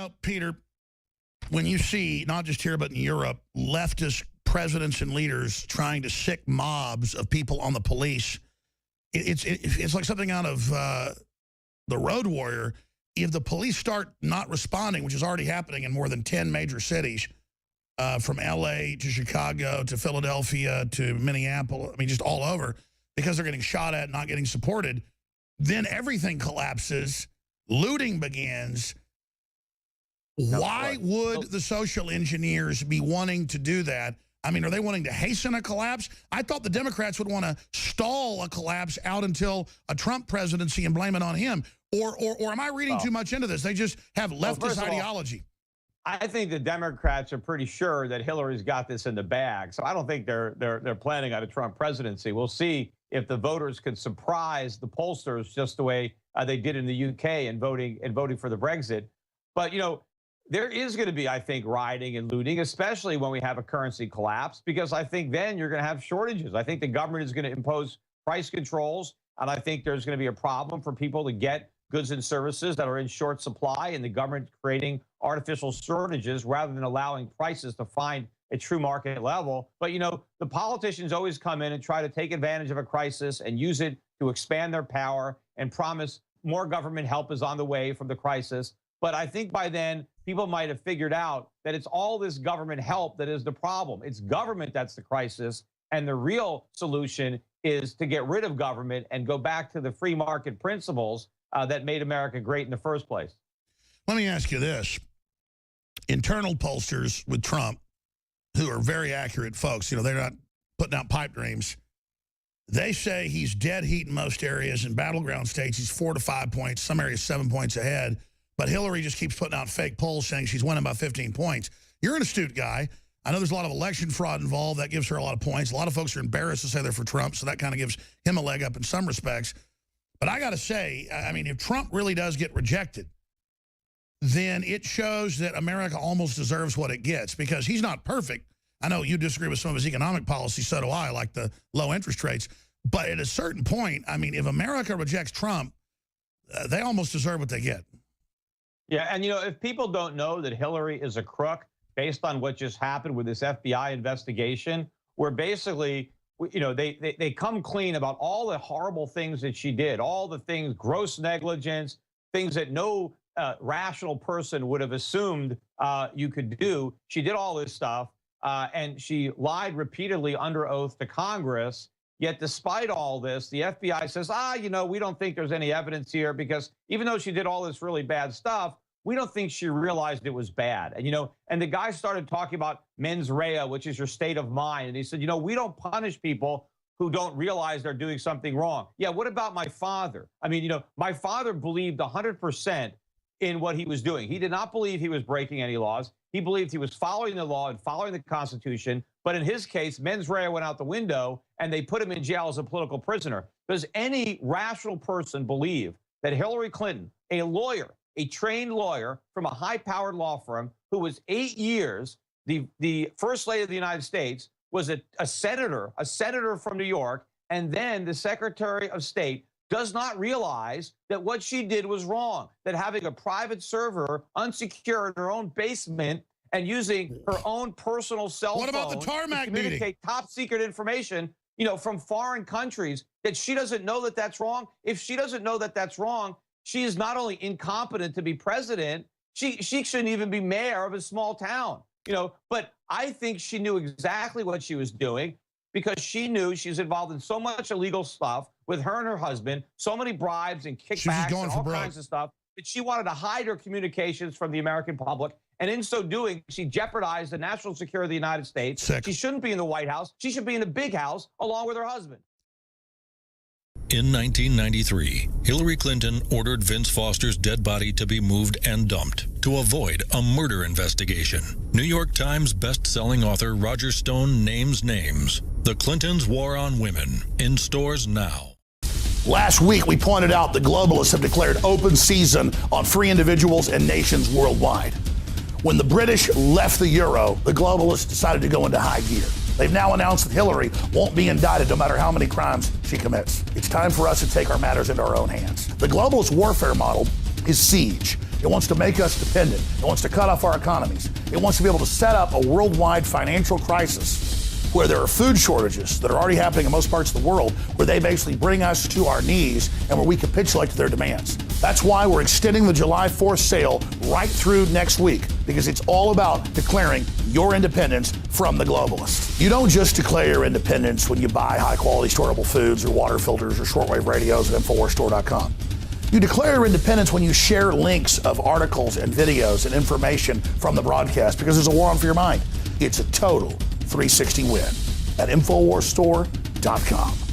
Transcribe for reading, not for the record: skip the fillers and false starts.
know, Peter, when you see, not just here but in Europe, leftist presidents and leaders trying to sick mobs of people on the police, it's like something out of The Road Warrior. If the police start not responding, which is already happening in more than 10 major cities, from L.A. to Chicago to Philadelphia to Minneapolis, I mean, just all over, because they're getting shot at, not getting supported, then everything collapses, looting begins. Why would the social engineers be wanting to do that? I mean, are they wanting to hasten a collapse? I thought the Democrats would want to stall a collapse out until a Trump presidency and blame it on him. Or am I reading too much into this? They just have leftist ideology. I think the Democrats are pretty sure that Hillary's got this in the bag. So I don't think they're planning on a Trump presidency. We'll see if the voters can surprise the pollsters just the way they did in the UK in voting for the Brexit. But, you know, there is going to be, I think, rioting and looting, especially when we have a currency collapse, because I think then you're going to have shortages. I think the government is going to impose price controls, and I think there's going to be a problem for people to get goods and services that are in short supply, and the government creating artificial shortages rather than allowing prices to find a true market level. But, you know, the politicians always come in and try to take advantage of a crisis and use it to expand their power and promise more government help is on the way from the crisis. But I think by then, people might have figured out that it's all this government help that is the problem. It's government that's the crisis, and the real solution is to get rid of government and go back to the free market principles that made America great in the first place. Let me ask you this. Internal pollsters with Trump, who are very accurate folks, you know, they're not putting out pipe dreams. They say he's dead heat in most areas. In battleground states, he's 4 to 5 points, some areas 7 points ahead. But Hillary just keeps putting out fake polls saying she's winning by 15 points. You're an astute guy. I know there's a lot of election fraud involved. That gives her a lot of points. A lot of folks are embarrassed to say they're for Trump, so that kind of gives him a leg up in some respects. But I got to say, I mean, if Trump really does get rejected, then it shows that America almost deserves what it gets, because he's not perfect. I know you disagree with some of his economic policies, so do I, like the low interest rates. But at a certain point, I mean, if America rejects Trump, they almost deserve what they get. Yeah, and, you know, if people don't know that Hillary is a crook based on what just happened with this FBI investigation, where basically, you know, they come clean about all the horrible things that she did, all the things, gross negligence, things that no rational person would have assumed you could do. She did all this stuff, and she lied repeatedly under oath to Congress. Yet despite all this, the FBI says, you know, we don't think there's any evidence here, because even though she did all this really bad stuff, we don't think she realized it was bad. And, you know, and the guy started talking about mens rea, which is your state of mind. And he said, you know, we don't punish people who don't realize they're doing something wrong. Yeah, what about my father? I mean, you know, my father believed 100% in what he was doing. He did not believe he was breaking any laws. He believed he was following the law and following the Constitution. But in his case, mens rea went out the window, and they put him in jail as a political prisoner. Does any rational person believe that Hillary Clinton, a lawyer, a trained lawyer from a high-powered law firm who was 8 years the First Lady of the United States, was a senator from New York, and then the Secretary of State, does not realize that what she did was wrong, that having a private server unsecured in her own basement and using her own personal cell phone about the tarmac to communicate top secret information, you know, from foreign countries, that she doesn't know that that's wrong? If she doesn't know that that's wrong, she is not only incompetent to be president, she shouldn't even be mayor of a small town, you know. But I think she knew exactly what she was doing, because she knew she was involved in so much illegal stuff with her and her husband, so many bribes and kickbacks and all kinds of stuff, that she wanted to hide her communications from the American public. And in so doing, she jeopardized the national security of the United States. She shouldn't be in the White House. She should be in the big house along with her husband. In 1993, Hillary Clinton ordered Vince Foster's dead body to be moved and dumped to avoid a murder investigation. New York Times best-selling author Roger Stone names names. The Clintons' War on Women, in stores now. Last week, we pointed out the globalists have declared open season on free individuals and nations worldwide. When the British left the euro, the globalists decided to go into high gear. They've now announced that Hillary won't be indicted no matter how many crimes she commits. It's time for us to take our matters into our own hands. The globalist warfare model is siege. It wants to make us dependent. It wants to cut off our economies. It wants to be able to set up a worldwide financial crisis where there are food shortages that are already happening in most parts of the world, where they basically bring us to our knees and where we capitulate to their demands. That's why we're extending the July 4th sale right through next week, because it's all about declaring your independence from the globalists. You don't just declare your independence when you buy high-quality storable foods or water filters or shortwave radios at InfoWarsStore.com. You declare your independence when you share links of articles and videos and information from the broadcast, because there's a war on for your mind. It's a total 360 win at InfoWarsStore.com.